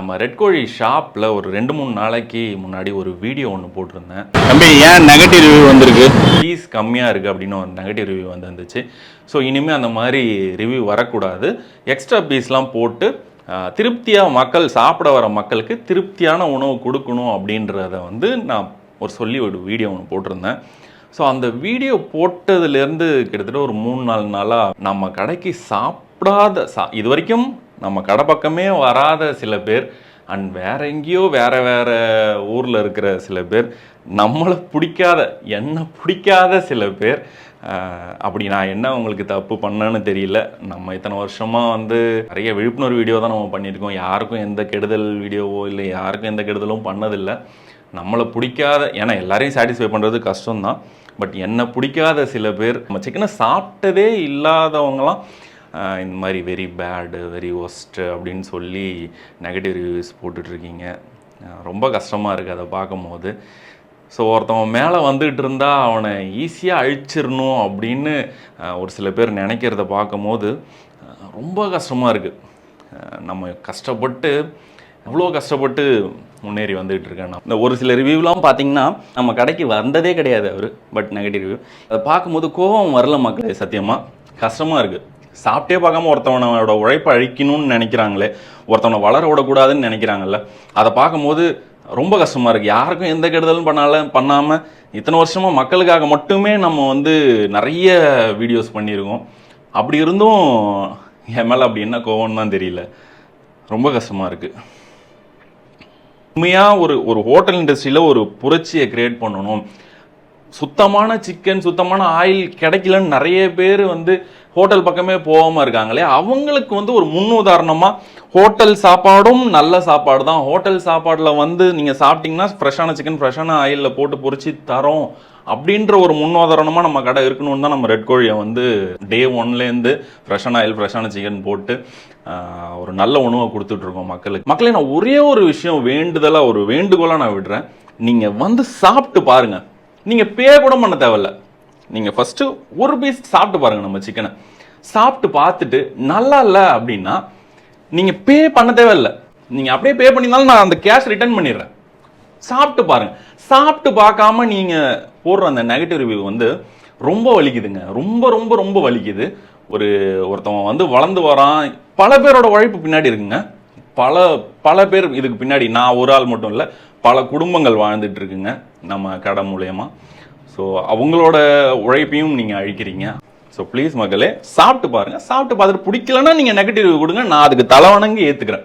நம்ம ரெட் கோழி ஷாப்பில் ஒரு 2-3 நாளைக்கு முன்னாடி ஒரு வீடியோ ஒன்று போட்டிருந்தேன். தம்பி ஏன் நெகட்டிவ் ரிவ்யூ வந்திருக்கு? பீஸ் கம்மியாக இருக்குது அப்படின்னு ஒரு நெகட்டிவ் ரிவ்யூ வந்துருந்துச்சு. ஸோ இனிமேல் அந்த மாதிரி ரிவ்யூ வரக்கூடாது. எக்ஸ்ட்ரா பீஸ்லாம் போட்டு திருப்தியாக மக்கள் சாப்பிட வர மக்களுக்கு திருப்தியான உணவு கொடுக்கணும் அப்படின்றத நான் ஒரு வீடியோ ஒன்று போட்டிருந்தேன். ஸோ அந்த வீடியோ போட்டதுலேருந்து கிட்டத்தட்ட ஒரு 3-4 நாளாக நம்ம கடைக்கு சாப்பிடாத இது வரைக்கும் நம்ம கடை பக்கமே வராத சில பேர் அண்ட் வேற எங்கேயோ வேற ஊரில் இருக்கிற சில பேர், நம்மளை பிடிக்காத என்னை பிடிக்காத சில பேர், அப்படி நான் என்ன உங்களுக்கு தப்பு பண்ணேன்னு தெரியல. நம்ம இத்தனை வருஷமாக நிறைய விழிப்புணர்வு வீடியோ தான் நம்ம பண்ணியிருக்கோம். யாருக்கும் எந்த கெடுதல் வீடியோவோ இல்லை யாருக்கும் எந்த கெடுதலும் பண்ணதில்லை. நம்மளை பிடிக்காத, ஏன்னா எல்லாரையும் சாட்டிஸ்ஃபை பண்ணுறது கஷ்டம்தான். பட் என்னை பிடிக்காத சில பேர், நம்ம சிக்கனை சாப்பிட்டதே இல்லாதவங்களாம் இந்த மாதிரி வெரி பேடு, வெரி ஒஸ்ட்டு அப்படின்னு சொல்லி நெகட்டிவ் ரிவ்யூஸ் போட்டுட்ருக்கீங்க. ரொம்ப கஷ்டமாக இருக்குது அதை பார்க்கும்போது. ஸோ ஒருத்தவன் மேலே வந்துகிட்டு இருந்தால் அவனை ஈஸியாக அழிச்சிடணும் அப்படின்னு ஒரு சில பேர் நினைக்கிறத பார்க்கும்போது ரொம்ப கஷ்டமாக இருக்குது. நம்ம கஷ்டப்பட்டு எவ்வளோ கஷ்டப்பட்டு முன்னேறி வந்துகிட்டு இருக்கேன். இந்த ஒரு சில ரிவ்யூலாம் பார்த்தீங்கன்னா நம்ம கடைக்கு வந்ததே கிடையாது அவர், பட் நெகட்டிவ் ரிவ்யூ. அதை பார்க்கும்போது கோபம் வரல மக்களே, சத்தியமாக கஷ்டமாக இருக்குது. சாப்பிட்டே பார்க்காம ஒருத்தவனோட உழைப்பை அழிக்கணும்னு நினைக்கிறாங்களே, ஒருத்தவனை வளர விடக்கூடாதுன்னு நினைக்கிறாங்கல்ல, அதை பார்க்கும்போது ரொம்ப கஷ்டமாக இருக்குது. யாருக்கும் எந்த கெடுதலும் பண்ணாமல் இத்தனை வருஷமாக மக்களுக்காக மட்டுமே நம்ம நிறைய வீடியோஸ் பண்ணியிருக்கோம். அப்படி இருந்தும் என் மேலே அப்படி என்ன கோவம்னு தான் தெரியல. ரொம்ப கஷ்டமாக இருக்குது. உண்மையாக ஒரு ஹோட்டல் இண்டஸ்ட்ரியில் ஒரு புரட்சியை கிரியேட் பண்ணணும். சுத்தமான சிக்கன், சுத்தமான ஆயில் கிடைக்கலன்னு நிறைய பேர் ஹோட்டல் பக்கமே போகாமல் இருக்காங்களே, அவங்களுக்கு ஒரு முன்னுதாரணமாக ஹோட்டல் சாப்பாடும் நல்ல சாப்பாடு தான். ஹோட்டல் சாப்பாடில் நீங்கள் சாப்பிட்டீங்கன்னா ஃப்ரெஷ்ஷான சிக்கன் ஃப்ரெஷ்ஷான ஆயிலில் போட்டு பொரிச்சு தரோம் அப்படின்ற ஒரு முன்னுதாரணமாக நம்ம கடை இருக்கணும்னு தான் நம்ம ரெட் கோழியை டே 1லேருந்து ஃப்ரெஷ்ஷான ஆயில் ஃப்ரெஷ்ஷான சிக்கன் போட்டு ஒரு நல்ல உணவை கொடுத்துட்ருக்கோம் மக்களுக்கு. மக்களே, நான் ஒரே ஒரு விஷயம் ஒரு வேண்டுகோளாக நான் விடுறேன். நீங்கள் சாப்பிட்டு பாருங்கள். நீங்கள் பே கூட பண்ண தேவையில்ல. நீங்கள் ஃபஸ்ட்டு ஒரு பீஸ் சாப்பிட்டு பாருங்கள். நம்ம சிக்கனை சாப்பிட்டு பார்த்துட்டு நல்லா இல்லை அப்படின்னா நீங்கள் பே பண்ண தேவையில்லை. நீங்கள் அப்படியே பே பண்ணியிருந்தாலும் நான் அந்த கேஷ் ரிட்டர்ன் பண்ணிடுறேன். சாப்பிட்டு பாருங்கள். சாப்பிட்டு பார்க்காம நீங்கள் போடுற அந்த நெகட்டிவ் ரிவ்யூ ரொம்ப வலிக்குதுங்க. ரொம்ப ரொம்ப ரொம்ப வலிக்குது. ஒருத்தவன் வளர்ந்து வரான், பல பேரோட உழைப்பு பின்னாடி இருக்குங்க. பல பேர் இதுக்கு பின்னாடி, நான் ஒரு ஆள் மட்டும் இல்லை, பல குடும்பங்கள் வாழ்ந்துட்டு இருக்குங்க நம்ம கடை மூலயமா. ஸோ அவங்களோட உழைப்பையும் நீங்கள் அழிக்கிறீங்க. ஸோ ப்ளீஸ் மக்களே, சாப்பிட்டு பாருங்கள். சாப்பிட்டு பார்த்துட்டு பிடிக்கலன்னா நீங்கள் நெகட்டிவ் கொடுங்க, நான் அதுக்கு தலை வணங்கி ஏற்றுக்கிறேன்.